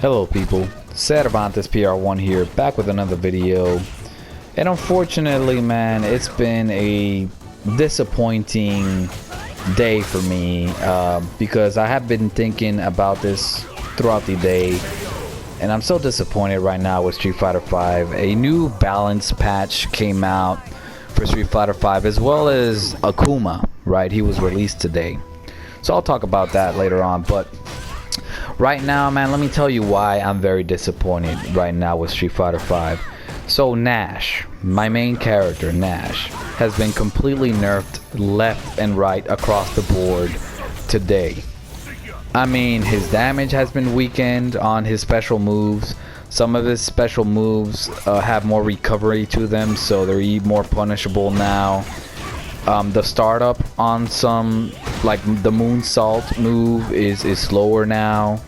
Hello people, Cervantes PR1 here, back with another video. And unfortunately, man, it's been a disappointing day for me because I have been thinking about this throughout the day, and I'm so disappointed right now with Street Fighter V. A new balance patch came out for Street Fighter V, as well as Akuma, right? He was released today, so I'll talk about that later on. But right now, man, let me tell you why I'm very disappointed right now with Street Fighter V. So Nash, my main character, Nash, has been completely nerfed left and right across the board today. I mean, his damage has been weakened on his special moves. Some of his special moves have more recovery to them, so they're more punishable now. The startup on some, like the moonsault move, is slower now.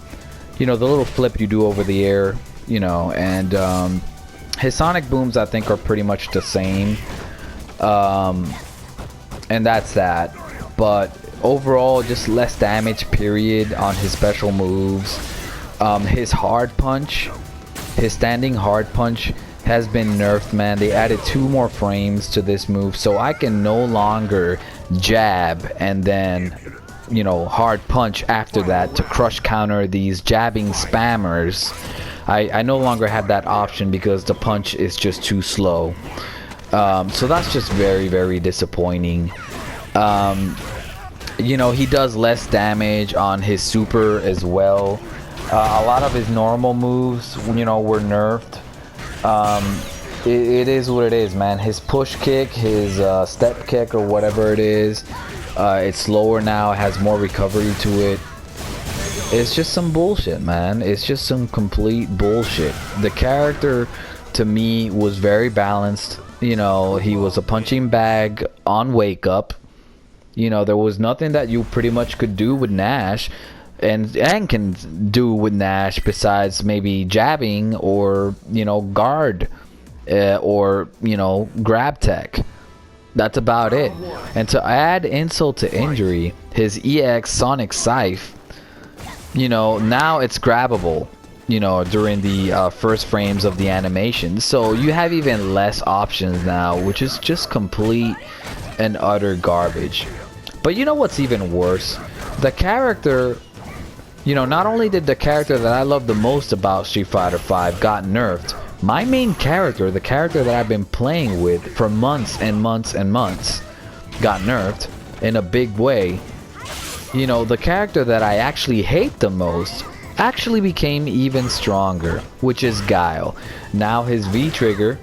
You know, the little flip you do over the air, you know, and his sonic booms I think are pretty much the same. And that's that. But overall, just less damage period on his special moves. His hard punch, his standing hard punch has been nerfed, man. They added 2 more frames to this move, so I can no longer jab and then, you know, hard punch after that to crush counter these jabbing spammers. I no longer have that option because the punch is just too slow. So that's just very, very disappointing. You know, he does less damage on his super as well. A lot of his normal moves, you know, were nerfed. It is what it is, man. His push kick, his step kick, or whatever it is, it's slower now, it has more recovery to it. It's just some bullshit, man. It's just some complete bullshit. The character, to me, was very balanced. You know, he was a punching bag on wake up. You know, there was nothing that you pretty much could do with Nash and can do with Nash besides maybe jabbing or, you know, guard or, you know, grab tech. That's about it. And to add insult to injury, his EX Sonic Scythe, you know, now it's grabbable, you know, during the first frames of the animation. So you have even less options now, which is just complete and utter garbage. But you know what's even worse? The character, you know, not only did the character that I love the most about Street Fighter V got nerfed, my main character, the character that I've been playing with for months and months and months, got nerfed in a big way. You know, the character that I actually hate the most actually became even stronger, which is Guile. Now his V-trigger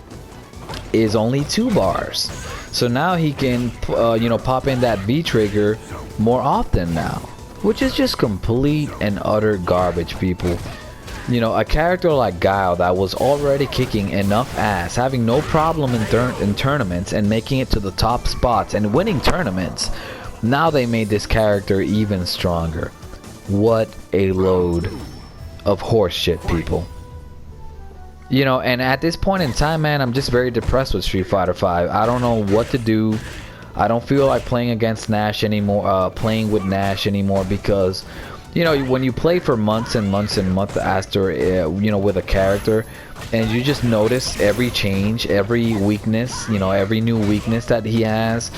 is only 2 bars. So now he can, you know, pop in that V-trigger more often now, which is just complete and utter garbage, people. You know, a character like Guile that was already kicking enough ass, having no problem in tournaments and making it to the top spots and winning tournaments, now they made this character even stronger. What a load of horse shit, people. You know, and at this point in time, man, I'm just very depressed with Street Fighter V. I don't know what to do. I don't feel like playing against Nash anymore, playing with Nash anymore, because, you know, when you play for months and months and months after, you know, with a character, and you just notice every change, every weakness, you know, every new weakness that he has,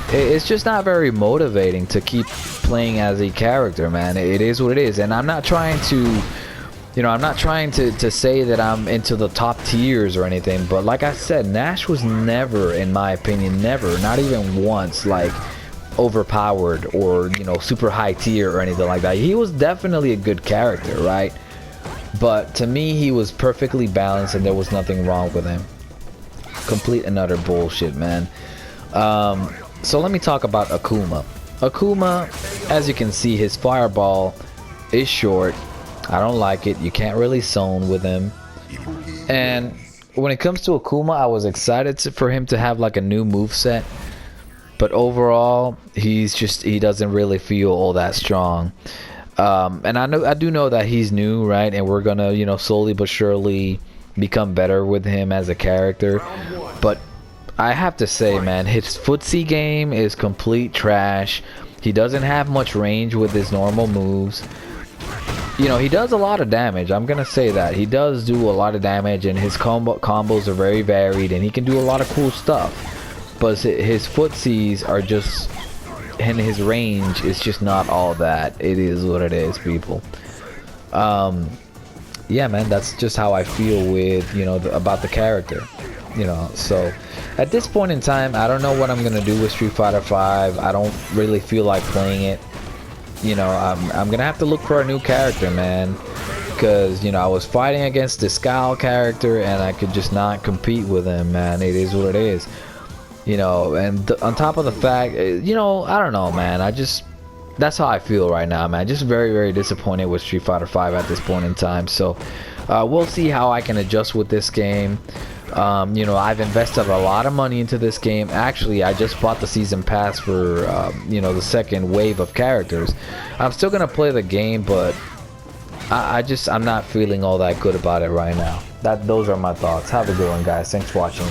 it's just not very motivating to keep playing as a character, man. It is what it is. And I'm not trying to, you know, I'm not trying to say that I'm into the top tiers or anything, but like I said, Nash was never, in my opinion, never, not even once, like, overpowered or, you know, super high tier or anything like that. He was definitely a good character, right? But to me, he was perfectly balanced and there was nothing wrong with him. Complete and utter bullshit, man. So let me talk about Akuma. Akuma, as you can see, his fireball is short. I don't like it. You can't really zone with him. And when it comes to Akuma, I was excited for him to have like a new moveset. But overall, he doesn't really feel all that strong. And I do know that he's new, right? And we're gonna, you know, slowly but surely become better with him as a character. But I have to say, man, his footsie game is complete trash. He doesn't have much range with his normal moves. you know, he does a lot of damage. I'm gonna say that he does do a lot of damage, and his combos are very varied, and he can do a lot of cool stuff. But his footsies are just, and his range is just not all that. It is what it is, people. Yeah, man, that's just how I feel with, you know, about the character. You know, so at this point in time, I don't know what I'm gonna do with Street Fighter V. I don't really feel like playing it. You know, I'm gonna have to look for a new character, man, because, you know, I was fighting against this Guile character and I could just not compete with him, man. It is what it is, you know. And on top of the fact, you know, I don't know, man, that's how I feel right now, man. Just very, very disappointed with Street Fighter V at this point in time. So we'll see how I can adjust with this game. You know, I've invested a lot of money into this game. Actually, I just bought the season pass for, you know, the second wave of characters. I'm still gonna play the game, but I'm not feeling all that good about it right now. Those are my thoughts. Have a good one, guys. Thanks for watching.